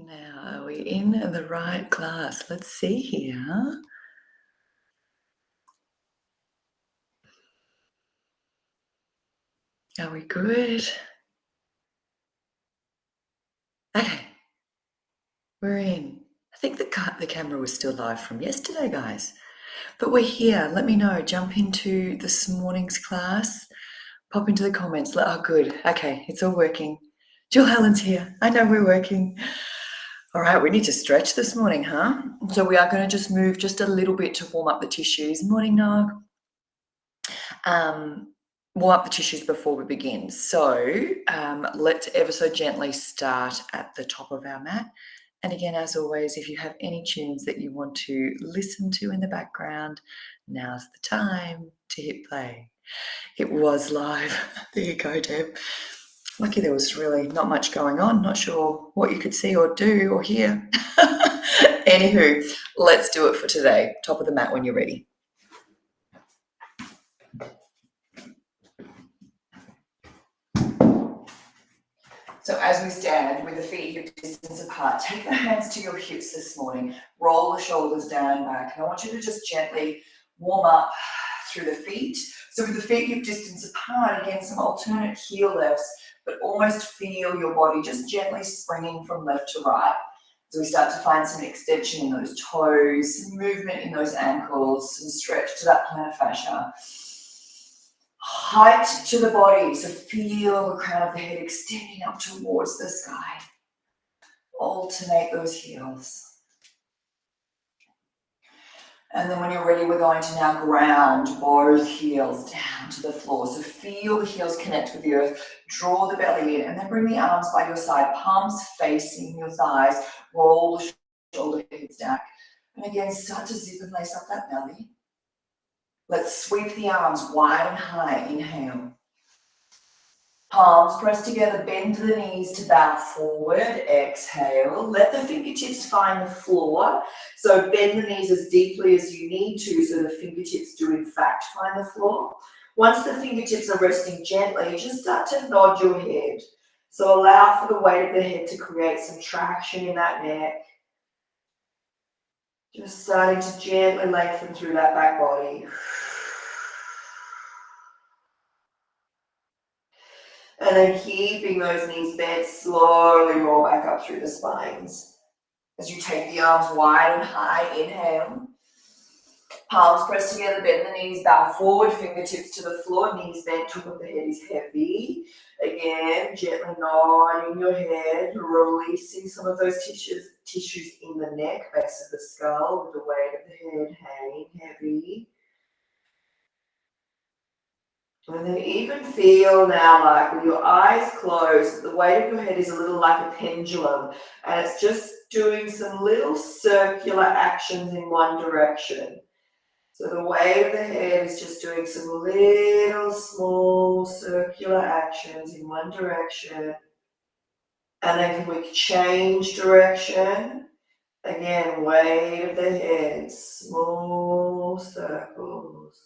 Now, are we in the right class? Let's see here. Are we good? Okay, we're in. I think the camera was still live from yesterday, guys. But we're here. Let me know. Jump into this morning's class. Pop into the comments. Oh, good. Okay, it's all working. Jill Helen's here. I know we're working. All right, we need to stretch this morning, huh? So we are going to just move just a little bit to warm up the tissues. Morning, Nog. Warm up the tissues before we begin. So let's ever so gently start at the top of our mat. And again, as always, if you have any tunes that you want to listen to in the background, now's the time to hit play. It was live. There you go, Deb. Lucky there was really not much going on. Not sure what you could see or do or hear. Anywho, let's do it for today. Top of the mat when you're ready. So as we stand with the feet hip distance apart, take the hands to your hips this morning. Roll the shoulders down and back. And I want you to just gently warm up through the feet. So with the feet hip distance apart, again, some alternate heel lifts, but almost feel your body just gently springing from left to right. So we start to find some extension in those toes, some movement in those ankles, some stretch to that plantar fascia. Height to the body, so feel the crown of the head extending up towards the sky. Alternate those heels. And then when you're ready, we're going to now ground both heels down to the floor. So feel the heels connect with the earth. Draw the belly in and then bring the arms by your side, palms facing your thighs. Roll the shoulder heads down. And again, start to zip and lace up that belly. Let's sweep the arms wide and high. Inhale. Palms press together, bend the knees to bow forward. Exhale. Let the fingertips find the floor. So bend the knees as deeply as you need to so the fingertips do in fact find the floor. Once the fingertips are resting gently, just start to nod your head. So allow for the weight of the head to create some traction in that neck. Just starting to gently lengthen through that back body. And then keeping those knees bent, slowly roll back up through the spines. As you take the arms wide and high, inhale. Palms press together, bend the knees, bow forward, fingertips to the floor, knees bent, top of the head is heavy. Again, gently nodding your head, releasing some of those tissues in the neck, base of the skull, with the weight of the head hanging heavy. And then even feel now like with your eyes closed, the weight of your head is a little like a pendulum and it's just doing some little circular actions in one direction. So the weight of the head is just doing some little small circular actions in one direction. And then can we change direction? Again, weight of the head, small circles.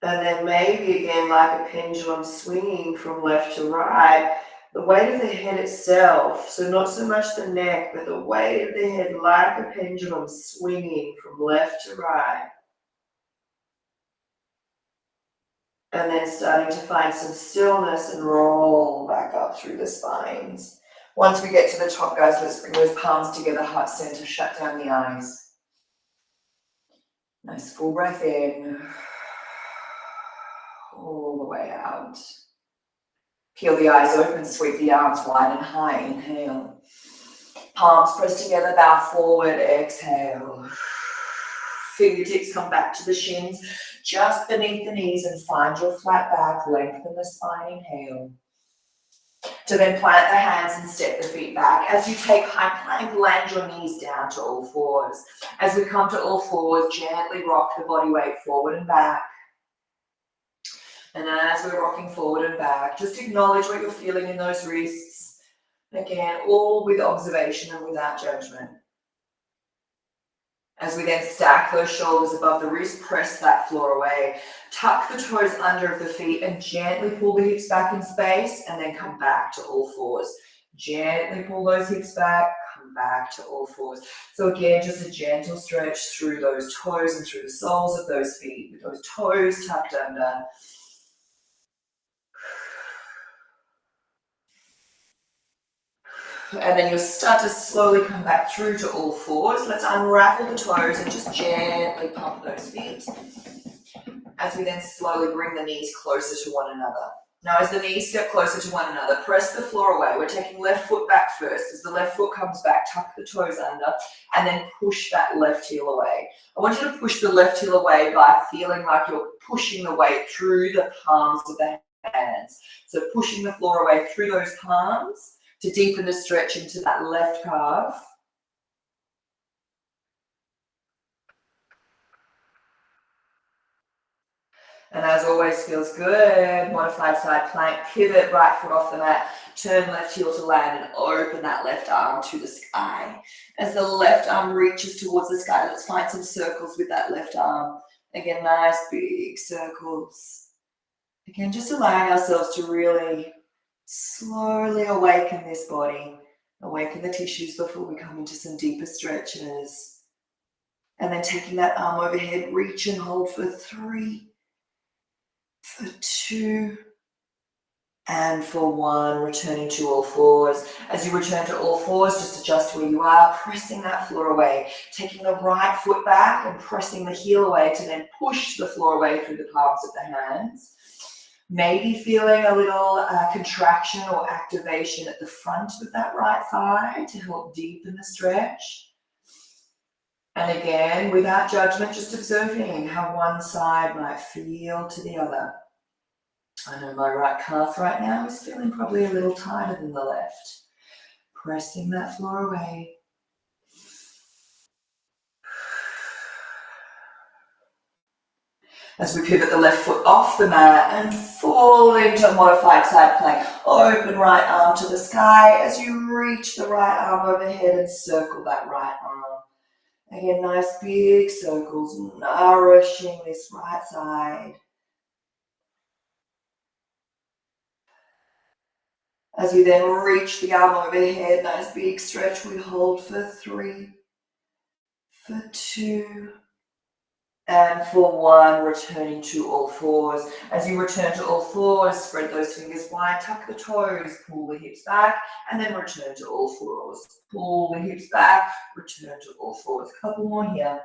And then maybe again, like a pendulum swinging from left to right, the weight of the head itself, so not so much the neck, but the weight of the head like a pendulum swinging from left to right. And then starting to find some stillness and roll back up through the spines. Once we get to the top, guys, let's bring those palms together, heart center, shut down the eyes. Nice full breath in. All the way out. Peel the eyes open, sweep the arms wide and high. Inhale. Palms press together, bow forward. Exhale. Fingertips come back to the shins, just beneath the knees, and find your flat back. Lengthen the spine. Inhale. To then plant the hands and step the feet back. As you take high plank, land your knees down to all fours. As we come to all fours, gently rock the body weight forward and back. And as we're rocking forward and back, just acknowledge what you're feeling in those wrists. Again, all with observation and without judgment. As we then stack those shoulders above the wrist, press that floor away. Tuck the toes under of the feet and gently pull the hips back in space and then come back to all fours. Gently pull those hips back, come back to all fours. So again, just a gentle stretch through those toes and through the soles of those feet with those toes tucked under. And then you'll start to slowly come back through to all fours. Let's unravel the toes and just gently pump those feet. As we then slowly bring the knees closer to one another. Now as the knees step closer to one another, press the floor away. We're taking left foot back first. As the left foot comes back, tuck the toes under and then push that left heel away. I want you to push the left heel away by feeling like you're pushing the weight through the palms of the hands. So pushing the floor away through those palms to deepen the stretch into that left calf. And as always, feels good. Modified side plank, pivot right foot off the mat, turn left heel to land and open that left arm to the sky. As the left arm reaches towards the sky, let's find some circles with that left arm. Again, nice big circles. Again, just allowing ourselves to really slowly awaken this body, awaken the tissues before we come into some deeper stretches. And then taking that arm overhead, reach and hold for 3, for 2, and for 1, returning to all fours. As you return to all fours, just adjust where you are, pressing that floor away, taking the right foot back and pressing the heel away to then push the floor away through the palms of the hands. Maybe feeling a little contraction or activation at the front of that right thigh to help deepen the stretch. And again, without judgment, just observing how one side might feel to the other. I know my right calf right now is feeling probably a little tighter than the left. Pressing that floor away. As we pivot the left foot off the mat and fall into a modified side plank. Open right arm to the sky as you reach the right arm overhead and circle that right arm. Again, nice big circles, nourishing this right side. As we then reach the arm overhead, nice big stretch, we hold for 3, for 2, and for 1, returning to all fours. As you return to all fours, spread those fingers wide, tuck the toes, pull the hips back, and then return to all fours. Pull the hips back, return to all fours. A couple more here.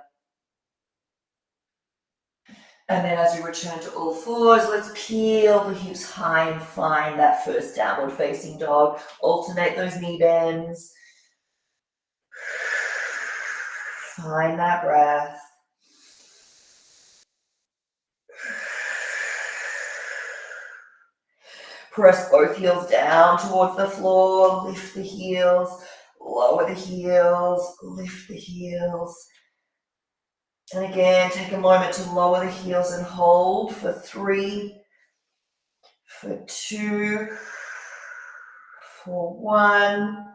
And then as you return to all fours, let's peel the hips high and find that first downward facing dog. Alternate those knee bends. Find that breath. Press both heels down towards the floor. Lift the heels. Lower the heels. Lift the heels. And again, take a moment to lower the heels and hold for 3, for 2, for 1.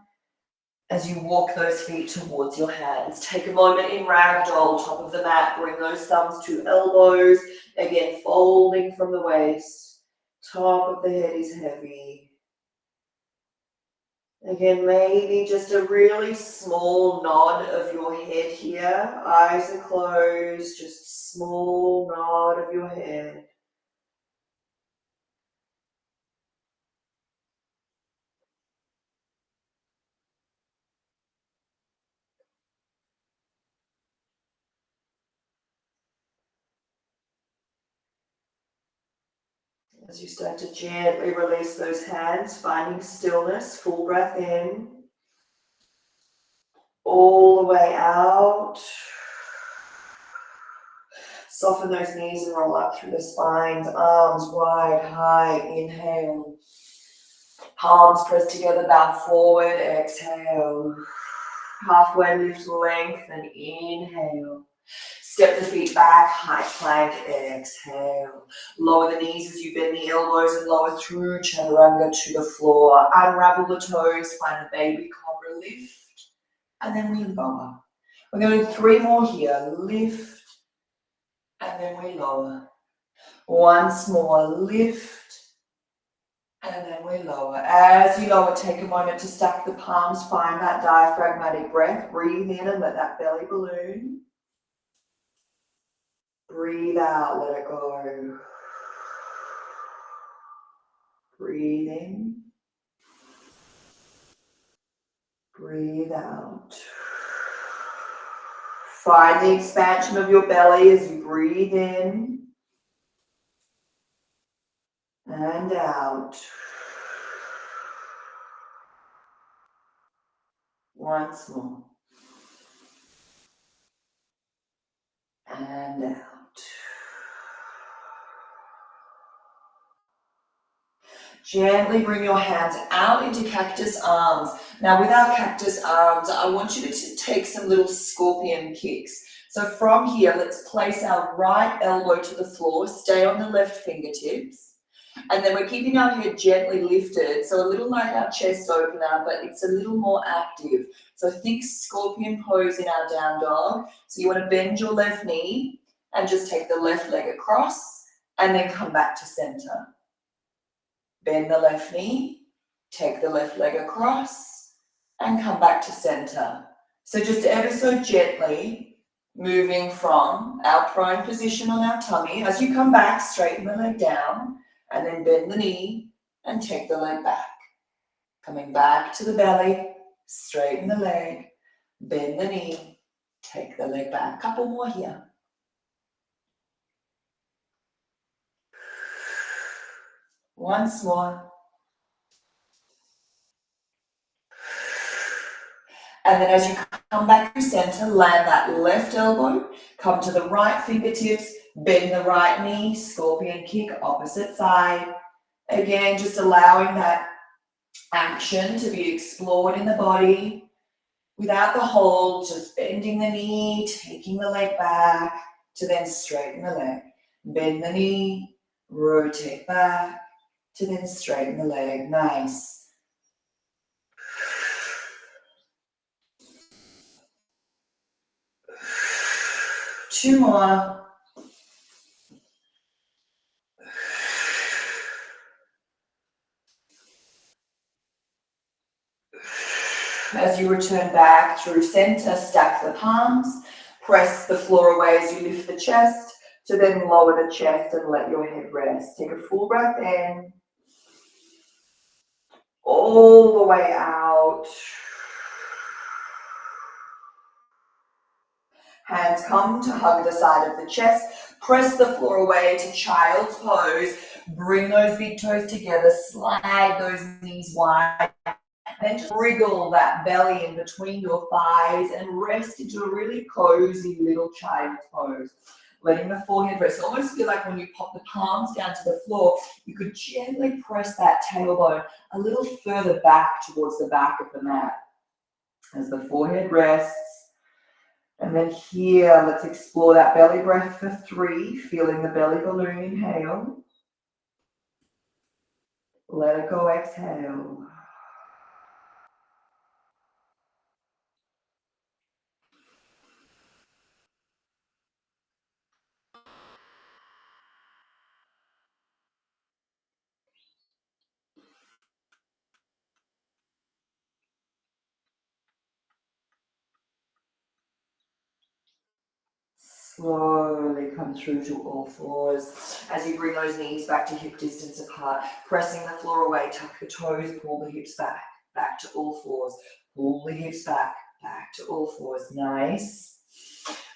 As you walk those feet towards your hands, take a moment in ragdoll, top of the mat, bring those thumbs to elbows. Again, folding from the waist, top of the head is heavy. Again, maybe just a really small nod of your head here. Eyes are closed, just small nod of your head. As you start to gently release those hands, finding stillness, full breath in, all the way out. Soften those knees and roll up through the spines, arms wide, high, inhale. Palms pressed together, bow forward, exhale. Halfway lift, lengthen, inhale. Step the feet back, high plank, exhale. Lower the knees as you bend the elbows and lower through chaturanga to the floor. Unravel the toes, find a baby cobra, lift, and then we lower. We're going to do 3 more here. Lift, and then we lower. Once more, lift, And then we lower. As you lower, take a moment to stack the palms. Find that diaphragmatic breath. Breathe in and let that belly balloon. Breathe out, let it go. Breathe in. Breathe out. Find the expansion of your belly as you breathe in and out. Once more. And out. Gently bring your hands out into cactus arms. Now with our cactus arms, I want you to just take some little scorpion kicks. So from here, let's place our right elbow to the floor, stay on the left fingertips. And then we're keeping our head gently lifted, so a little like our chest opener, but it's a little more active. So think scorpion pose in our down dog. So you want to bend your left knee and just take the left leg across and then come back to center. Bend the left knee, take the left leg across and come back to center. So just ever so gently moving from our prone position on our tummy. As you come back, straighten the leg down and then bend the knee and take the leg back. Coming back to the belly, straighten the leg, bend the knee, take the leg back. Couple more here. Once more. And then as you come back to center, land that left elbow, come to the right fingertips, bend the right knee, scorpion kick, opposite side. Again, just allowing that action to be explored in the body without the hold, just bending the knee, taking the leg back to then straighten the leg. Bend the knee, rotate back to then straighten the leg. Nice. Two more. As you return back through center, stack the palms, press the floor away as you lift the chest to then lower the chest and let your head rest. Take a full breath in, all the way out. Hands come to hug the side of the chest. Press the floor away to child's pose. Bring those big toes together. Slide those knees wide. Then just wriggle that belly in between your thighs and rest into a really cozy little child's pose. Letting the forehead rest. Almost feel like when you pop the palms down to the floor, you could gently press that tailbone a little further back towards the back of the mat. As the forehead rests. And then here, let's explore that belly breath for 3. Feeling the belly balloon, inhale. Let it go, exhale. Slowly come through to all fours. As you bring those knees back to hip distance apart, pressing the floor away, tuck the toes, pull the hips back, back to all fours. Pull the hips back, back to all fours. Nice.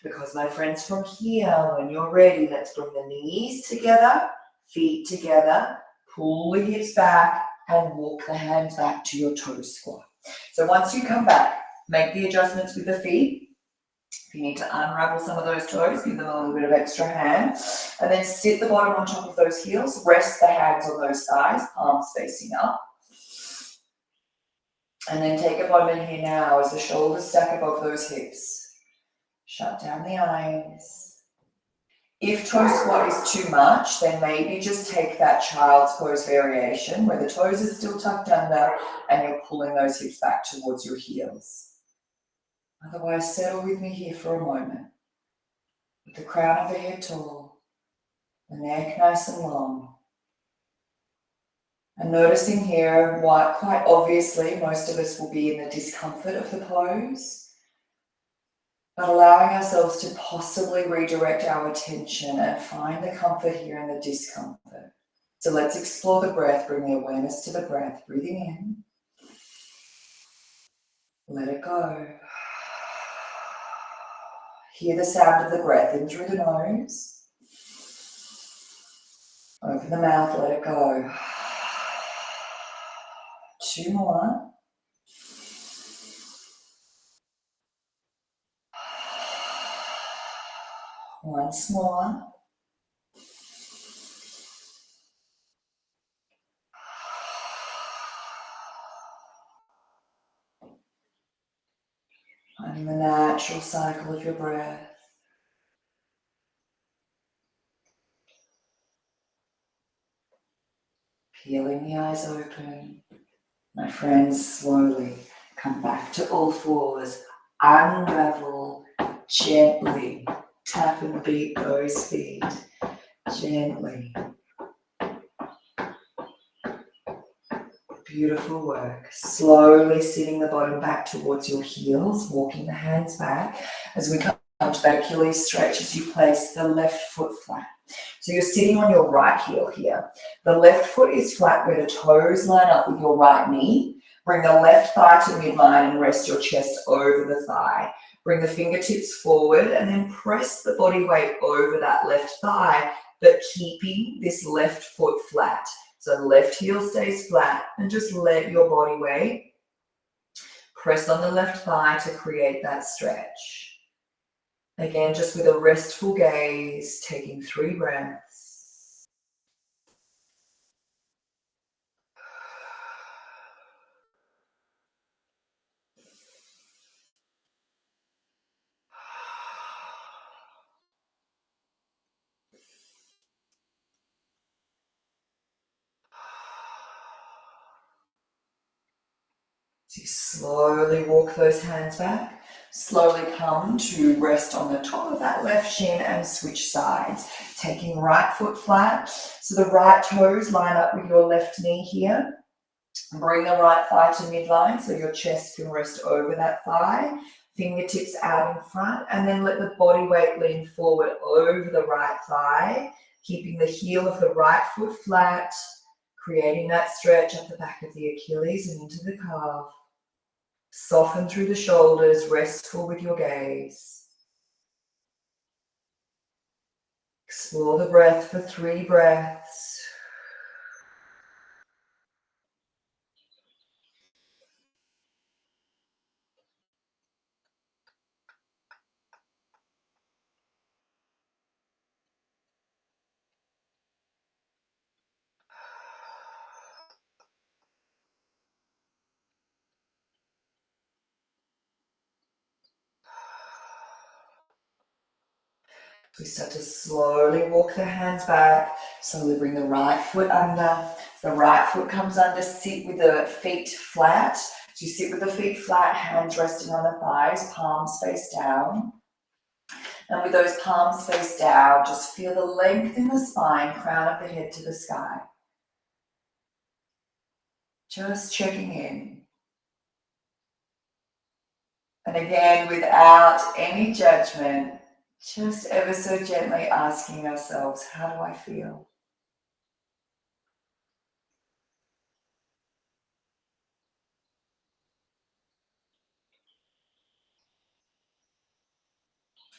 Because my friends, from here, when you're ready, let's bring the knees together, feet together, pull the hips back, and walk the hands back to your toe squat. So once you come back, make the adjustments with the feet. If you need to unravel some of those toes, give them a little bit of extra hand. And then sit the bottom on top of those heels. Rest the hands on those thighs, palms facing up. And then take a moment here now as the shoulders stack above those hips. Shut down the eyes. If toe squat is too much, then maybe just take that child's pose variation where the toes are still tucked under and you're pulling those hips back towards your heels. Otherwise, settle with me here for a moment. With the crown of the head tall, the neck nice and long. And noticing here why, quite obviously, most of us will be in the discomfort of the pose, but allowing ourselves to possibly redirect our attention and find the comfort here in the discomfort. So let's explore the breath, bring the awareness to the breath, breathing in, let it go. Hear the sound of the breath in through the nose. Open the mouth, let it go. 2 more. Once more. Finding the natural cycle of your breath. Peeling the eyes open. My friends, slowly come back to all fours. Unravel gently. Tap and beat those feet. Gently. Beautiful work. Slowly sitting the bottom back towards your heels, walking the hands back as we come to that Achilles stretch as you place the left foot flat. So you're sitting on your right heel here. The left foot is flat where the toes line up with your right knee. Bring the left thigh to midline and rest your chest over the thigh. Bring the fingertips forward and then press the body weight over that left thigh, but keeping this left foot flat. So left heel stays flat and just let your body weight press on the left thigh to create that stretch. Again, just with a restful gaze, taking 3 breaths. So you slowly walk those hands back. Slowly come to rest on the top of that left shin and switch sides. Taking right foot flat. So the right toes line up with your left knee here. Bring the right thigh to midline so your chest can rest over that thigh. Fingertips out in front, and then let the body weight lean forward over the right thigh, keeping the heel of the right foot flat, creating that stretch up the back of the Achilles and into the calf. Soften through the shoulders, restful with your gaze. Explore the breath for 3 breaths. We start to slowly walk the hands back. Slowly bring the right foot under. The right foot comes under. Sit with the feet flat. So you sit with the feet flat, hands resting on the thighs, palms face down. And with those palms face down, just feel the length in the spine, crown of the head to the sky. Just checking in. And again, without any judgment, just ever so gently asking ourselves, how do I feel?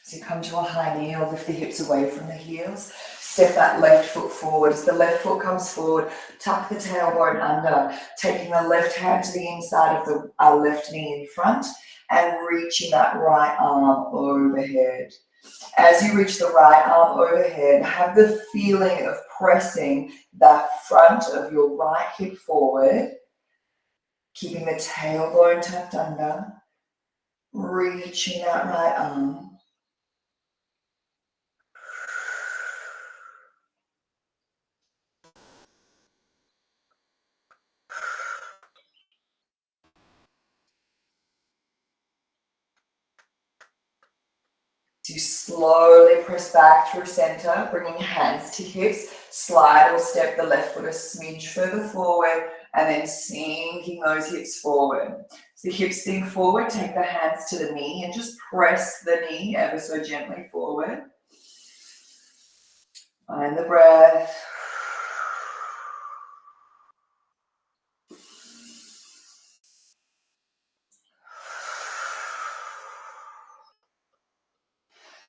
So you come to a high knee or lift the hips away from the heels. Step that left foot forward. As the left foot comes forward, tuck the tailbone under, taking the left hand to the inside of the left knee in front and reaching that right arm overhead. As you reach the right arm overhead, have the feeling of pressing the front of your right hip forward, keeping the tailbone tucked under, reaching that right arm. As you slowly press back through center, bringing hands to hips, slide or step the left foot a smidge further forward, and then sinking those hips forward. So the hips sink forward, take the hands to the knee and just press the knee ever so gently forward. Find the breath.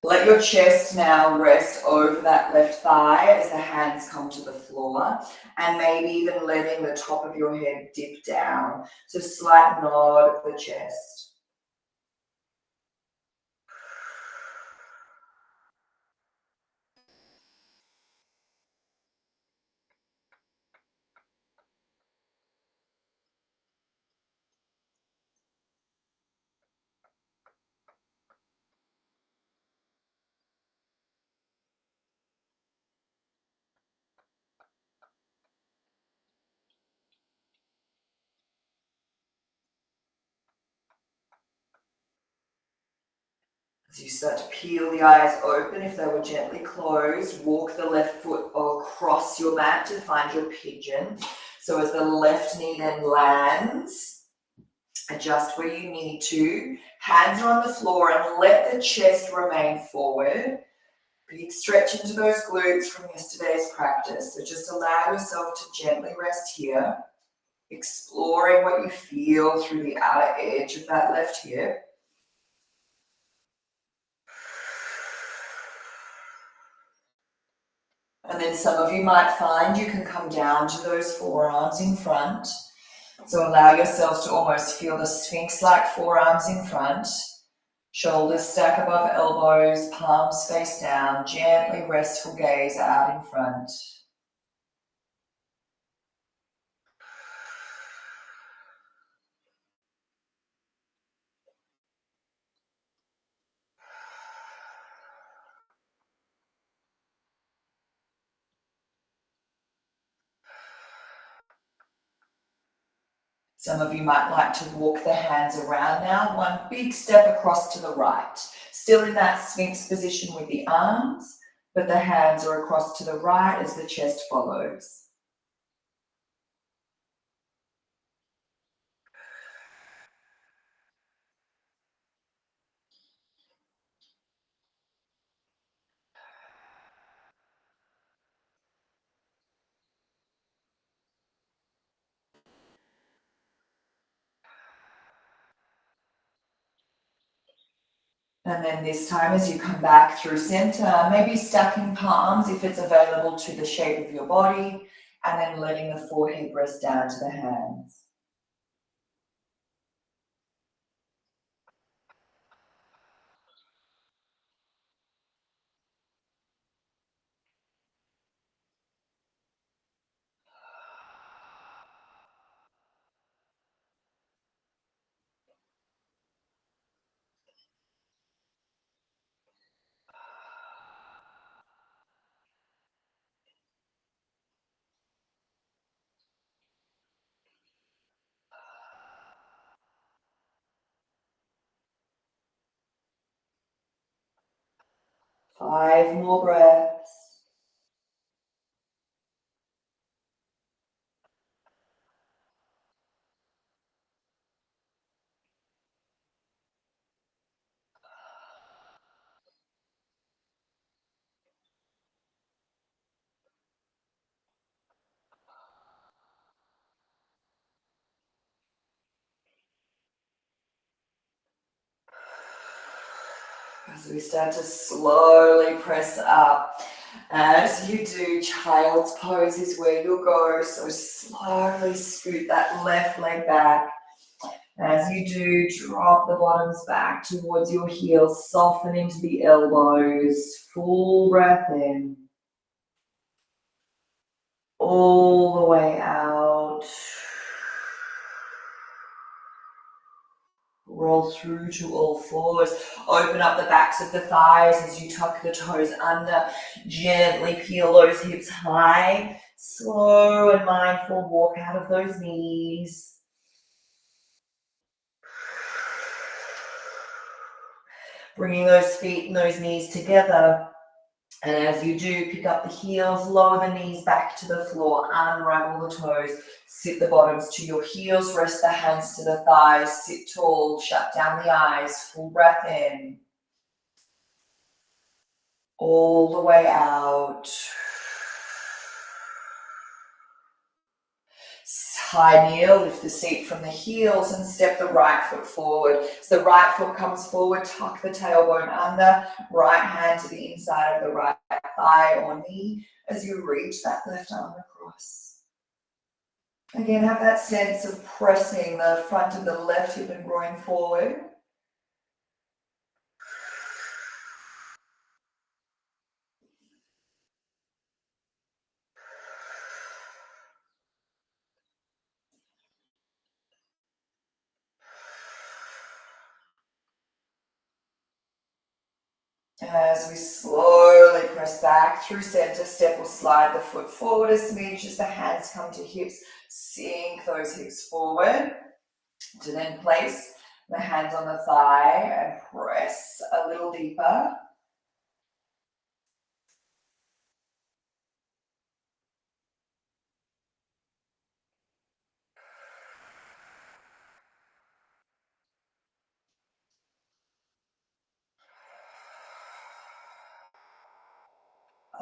Let your chest now rest over that left thigh as the hands come to the floor, and maybe even letting the top of your head dip down. So slight nod of the chest. As you start to peel the eyes open, if they were gently closed, walk the left foot across your mat to find your pigeon. So as the left knee then lands, adjust where you need to. Hands are on the floor and let the chest remain forward. Big stretch into those glutes from yesterday's practice. So just allow yourself to gently rest here, exploring what you feel through the outer edge of that left hip. And then some of you might find you can come down to those forearms in front. So allow yourselves to almost feel the sphinx-like forearms in front. Shoulders stack above elbows, palms face down, gently restful gaze out in front. Some of you might like to walk the hands around now, one big step across to the right. Still in that sphinx position with the arms, but the hands are across to the right as the chest follows. And then this time as you come back through center, maybe stacking palms if it's available to the shape of your body, and then letting the forehead rest down to the hands. Five more breaths. As we start to slowly press up. As you do, child's pose is where you'll go. So slowly scoot that left leg back. As you do, drop the bottoms back towards your heels, soften into the elbows, full breath in. All the way out. Roll through to all fours. Open up the backs of the thighs as you tuck the toes under. Gently peel those hips high. Slow and mindful walk out of those knees. Bringing those feet and those knees together. And as you do, pick up the heels, lower the knees back to the floor, unravel the toes, sit the bottoms to your heels, rest the hands to the thighs, sit tall, shut down the eyes, full breath in. All the way out. High kneel, lift the seat from the heels and step the right foot forward. So the right foot comes forward, tuck the tailbone under, right hand to the inside of the right thigh or knee as you reach that left arm across. Again, have that sense of pressing the front of the left hip and groin forward. As we slowly press back through center, step or slide the foot forward a smidge as the hands come to hips, sink those hips forward. To then place the hands on the thigh and press a little deeper.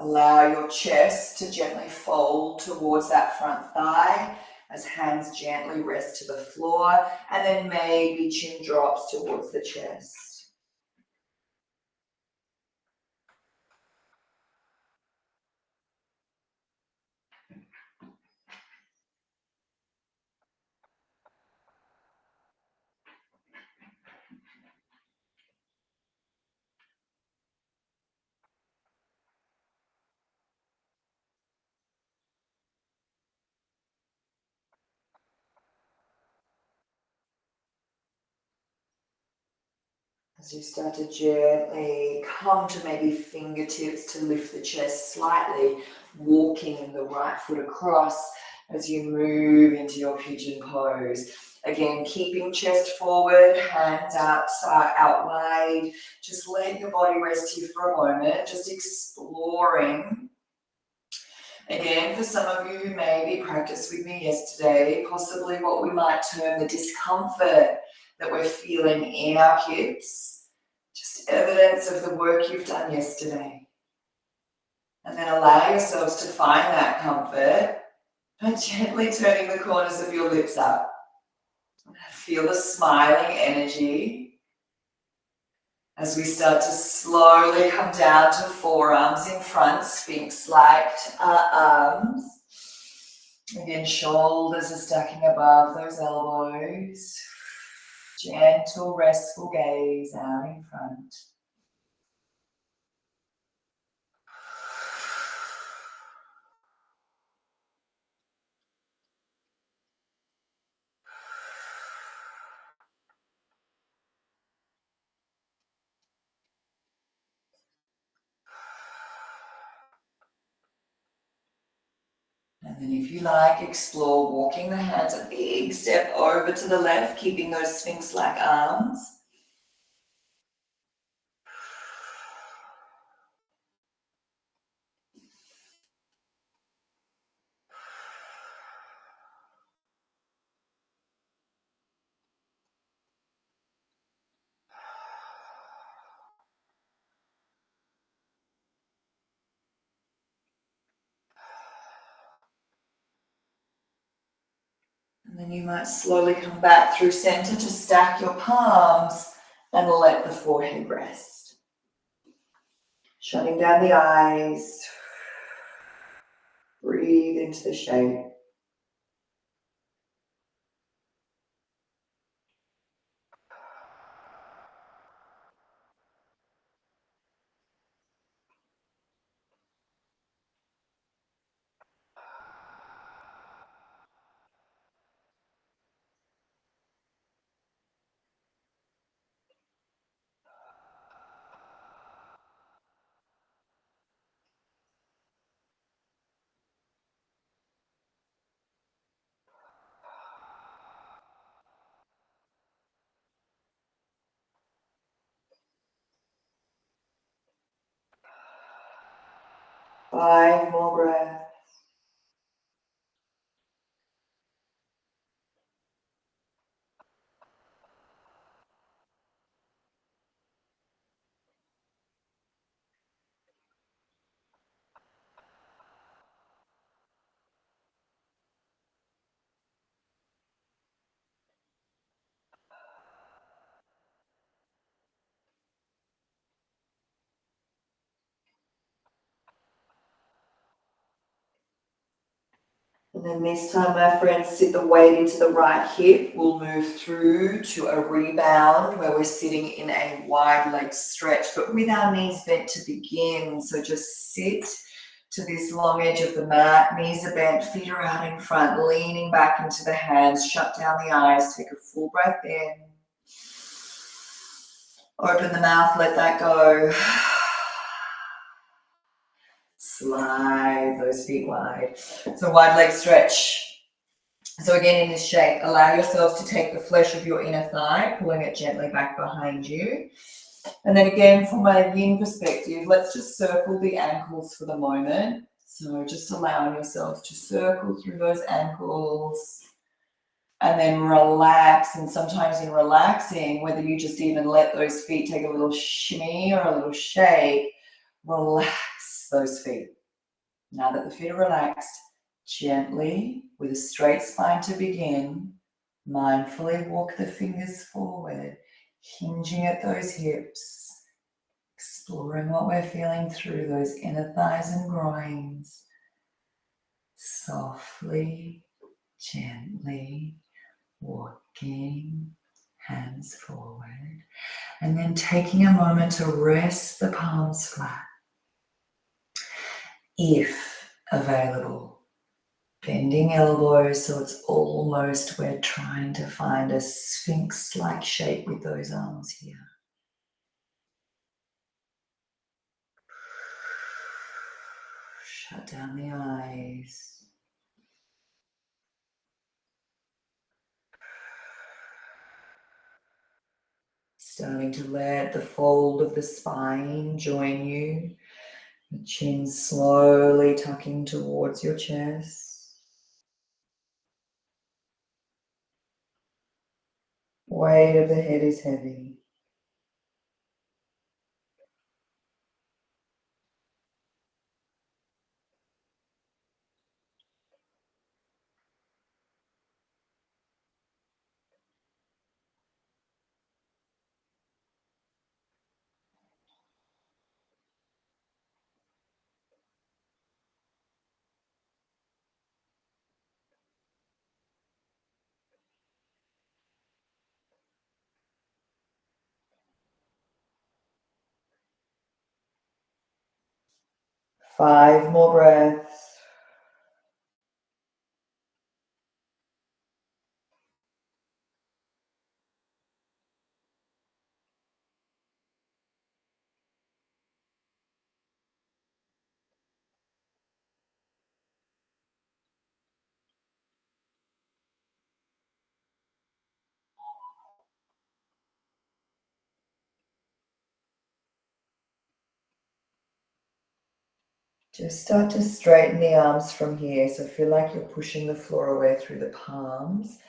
Allow your chest to gently fold towards that front thigh as hands gently rest to the floor, and then maybe chin drops towards the chest. As you start to gently come to maybe fingertips to lift the chest slightly, walking the right foot across as you move into your pigeon pose. Again, keeping chest forward, hands out wide. Just let your body rest here for a moment, just exploring. Again, for some of you who maybe practiced with me yesterday, possibly what we might term the discomfort that we're feeling in our hips, just evidence of the work you've done yesterday. And then allow yourselves to find that comfort by gently turning the corners of your lips up. Feel the smiling energy as we start to slowly come down to forearms in front, sphinx-like arms. Again, shoulders are stacking above those elbows. Gentle, restful gaze out in front. And then if you like, explore walking the hands a big step over to the left, keeping those sphinx-like arms. And then you might slowly come back through center to stack your palms and let the forehead rest. Shutting down the eyes. Breathe into the shape. 5 more breaths. And then this time, my friends, sit the weight into the right hip. We'll move through to a rebound where we're sitting in a wide leg stretch, but with our knees bent to begin. So just sit to this long edge of the mat. Knees are bent, feet are out in front, leaning back into the hands. Shut down the eyes. Take a full breath in. Open the mouth, let that go. Slide those feet wide. So wide leg stretch. So again, in this shape, allow yourselves to take the flesh of your inner thigh, pulling it gently back behind you. And then again, from a yin perspective, let's just circle the ankles for the moment. So just allowing yourselves to circle through those ankles and then relax. And sometimes in relaxing, whether you just even let those feet take a little shimmy or a little shake, relax those feet. Now that the feet are relaxed, gently, with a straight spine to begin, mindfully walk the fingers forward, hinging at those hips, exploring what we're feeling through those inner thighs and groins. Softly, gently walking, hands forward, and then taking a moment to rest the palms flat. If available, bending elbows so it's almost we're trying to find a sphinx-like shape with those arms here. Shut down the eyes. Starting to let the fold of the spine join you. The chin slowly tucking towards your chest. Weight of the head is heavy. Five more breaths. Just start to straighten the arms from here. So feel like you're pushing the floor away through the palms.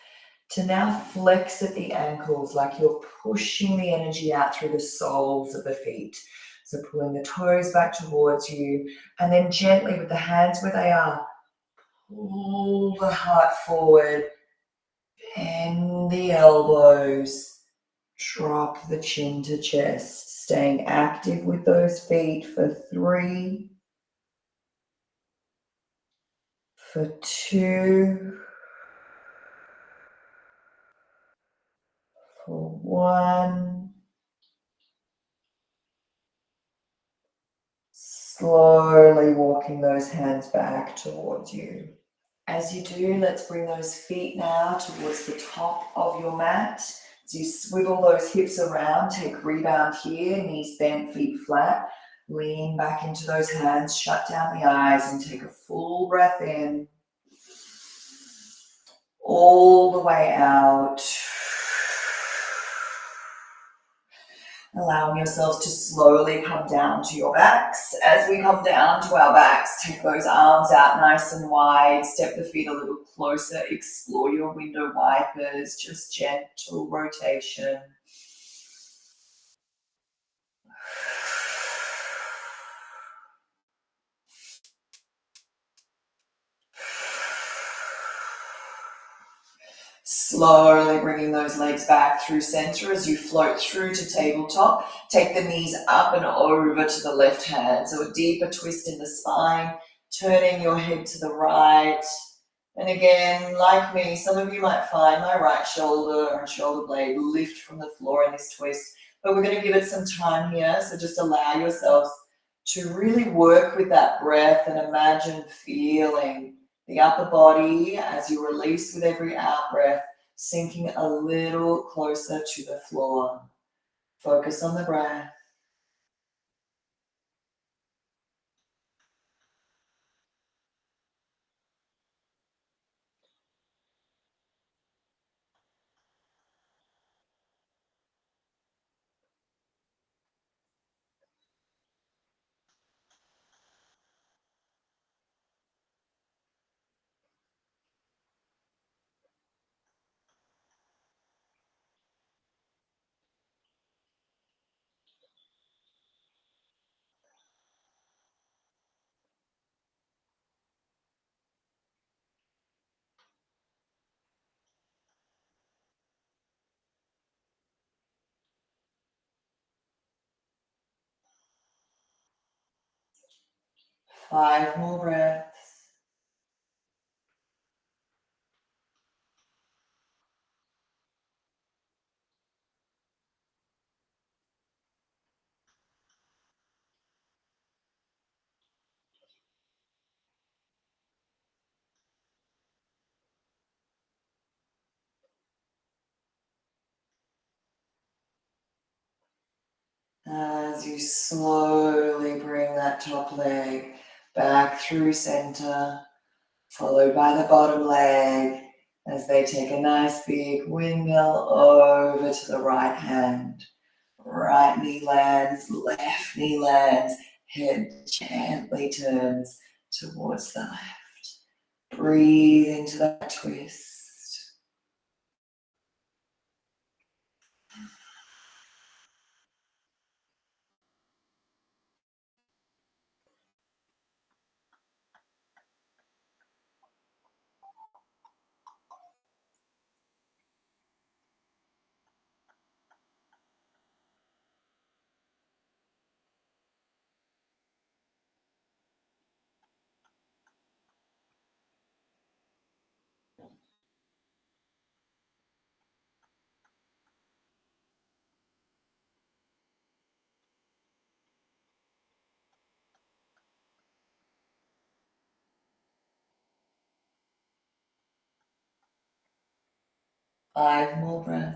To now flex at the ankles like you're pushing the energy out through the soles of the feet. So pulling the toes back towards you, and then gently with the hands where they are, pull the heart forward, bend the elbows, drop the chin to chest, staying active with those feet for 3, for 2, for 1. Slowly walking those hands back towards you. As you do, let's bring those feet now towards the top of your mat. As you swivel those hips around, take rebound here, knees bent, feet flat. Lean back into those hands, shut down the eyes and take a full breath in. All the way out. Allowing yourselves to slowly come down to your backs. As we come down to our backs, take those arms out nice and wide, step the feet a little closer, explore your window wipers, just gentle rotation. Slowly bringing those legs back through center as you float through to tabletop. Take the knees up and over to the left hand. So a deeper twist in the spine, turning your head to the right. And again, like me, some of you might find my right shoulder or shoulder blade lift from the floor in this twist, but we're going to give it some time here. So just allow yourselves to really work with that breath and imagine feeling the upper body as you release with every out breath, sinking a little closer to the floor. Focus on the breath. Five more breaths. As you slowly bring that top leg back through center, followed by the bottom leg as they take a nice big windmill over to the right hand. Right knee lands, left knee lands, head gently turns towards the left. Breathe into that twist. Five more breaths.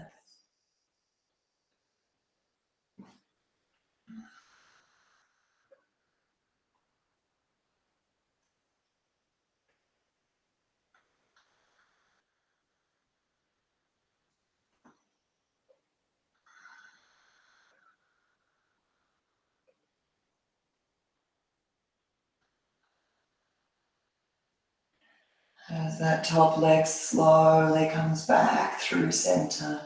As that top leg slowly comes back through center,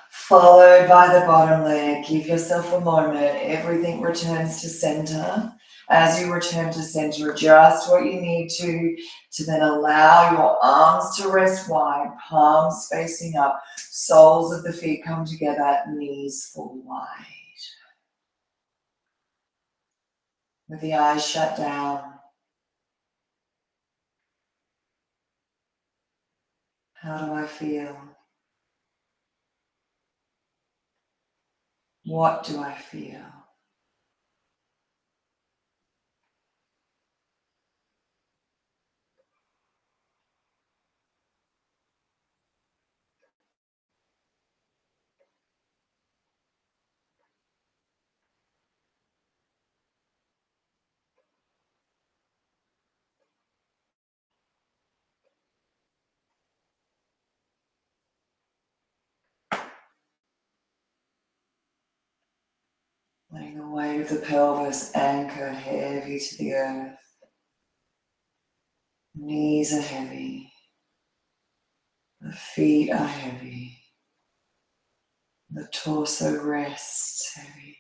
followed by the bottom leg. Give yourself a moment. Everything returns to center. As you return to center, adjust what you need to then allow your arms to rest wide, palms facing up, soles of the feet come together, knees fall wide. With the eyes shut down, how do I feel? What do I feel? Letting the weight of the pelvis anchor heavy to the earth. Knees are heavy. The feet are heavy. The torso rests heavy.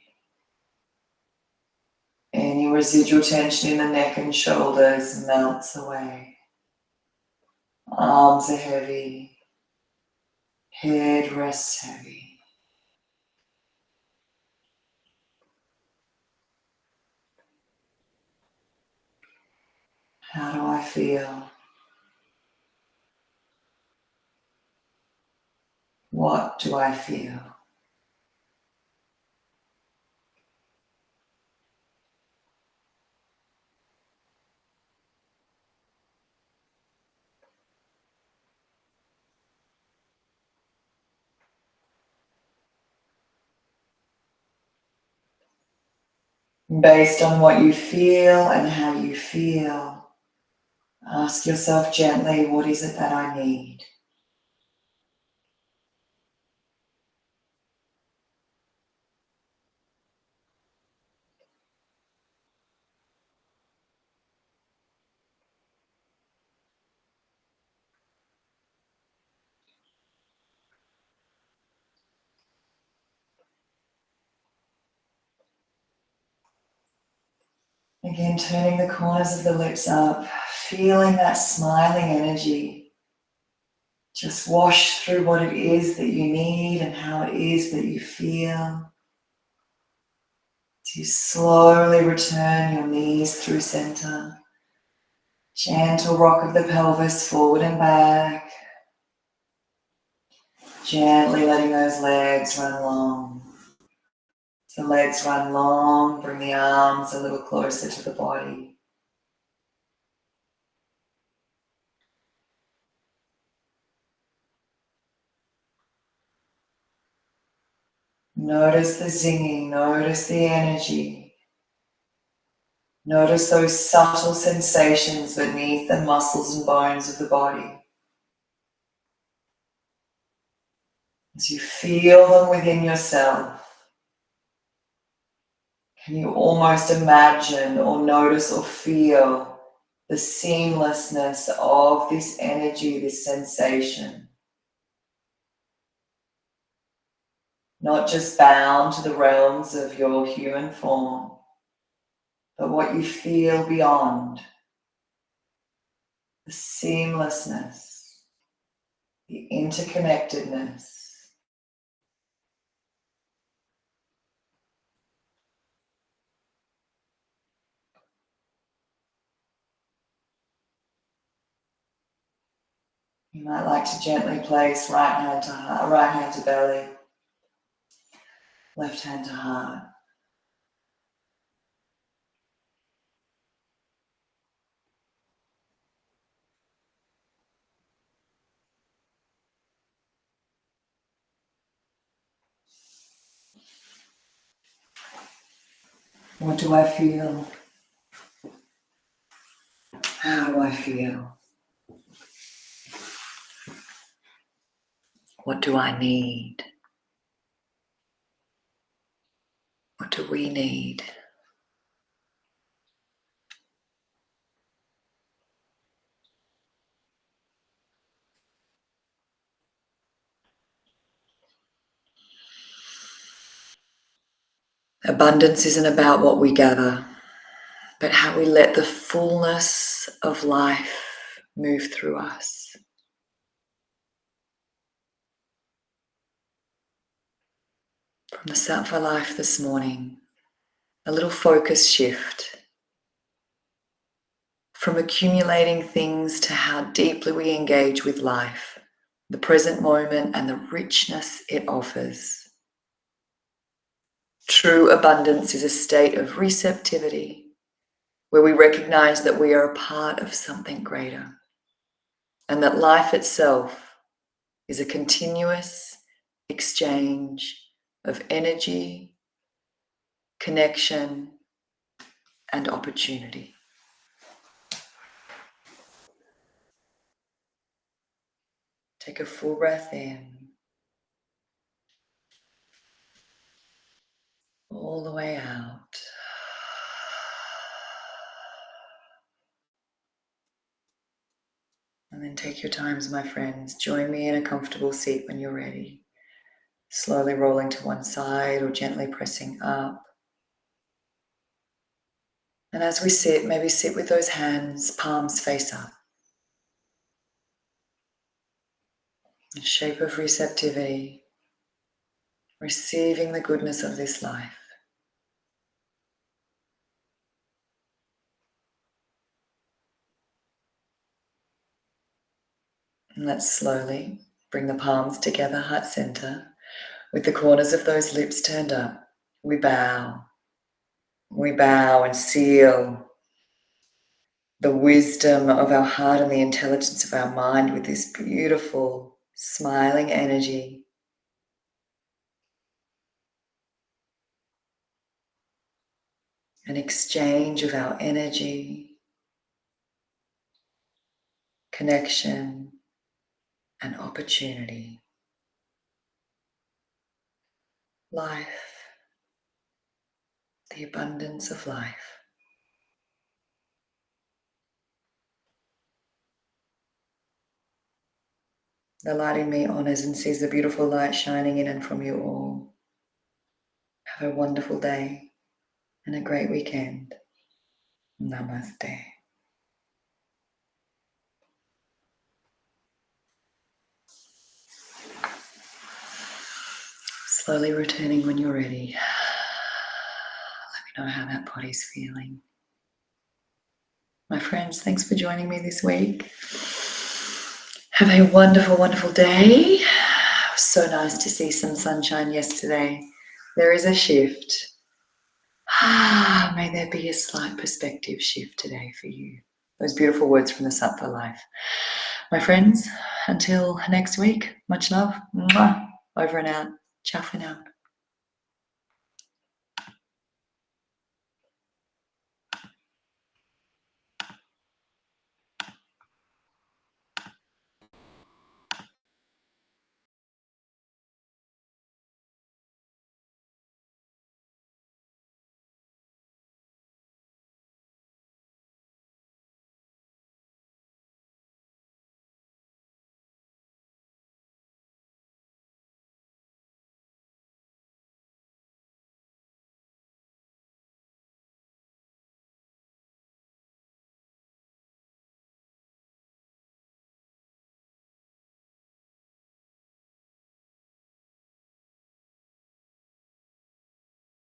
Any residual tension in the neck and shoulders melts away. Arms are heavy. Head rests heavy. How do I feel? What do I feel? Based on what you feel and how you feel, ask yourself gently, what is it that I need? Again, turning the corners of the lips up, feeling that smiling energy. Just wash through what it is that you need and how it is that you feel. As you slowly return your knees through center. Gentle rock of the pelvis forward and back. Gently letting those legs run long. As the legs run long, bring the arms a little closer to the body. Notice the zinging, notice the energy. Notice those subtle sensations beneath the muscles and bones of the body. As you feel them within yourself, can you almost imagine or notice or feel the seamlessness of this energy, this sensation? Not just bound to the realms of your human form, but what you feel beyond. The seamlessness, the interconnectedness. You might like to gently place right hand to heart, right hand to belly, left hand to heart. What do I feel? How do I feel? What do I need? What do we need? Abundance isn't about what we gather, but how we let the fullness of life move through us. From the Sound for Life this morning, a little focus shift from accumulating things to how deeply we engage with life, the present moment and the richness it offers. True abundance is a state of receptivity where we recognize that we are a part of something greater and that life itself is a continuous exchange of energy, connection, and opportunity. Take a full breath in. All all the way out. And then take your times, my friends. Join me in a comfortable seat when you're ready. Slowly rolling to one side or gently pressing up. And as we sit, maybe sit with those hands, palms face up. A shape of receptivity, receiving the goodness of this life. And let's slowly bring the palms together, heart center, with the corners of those lips turned up. We bow. We bow and seal the wisdom of our heart and the intelligence of our mind with this beautiful, smiling energy. An exchange of our energy, connection, and opportunity. Life, the abundance of life. The light in me honors and sees the beautiful light shining in and from you all. Have a wonderful day and a great weekend. Namaste. Slowly returning when you're ready. Let me know how that body's feeling. My friends, thanks for joining me this week. Have a wonderful, wonderful day. It was so nice to see some sunshine yesterday. There is a shift. May there be a slight perspective shift today for you. Those beautiful words from the Sattva Life. My friends, until next week, much love. Mwah. Over and out. Ciao for now.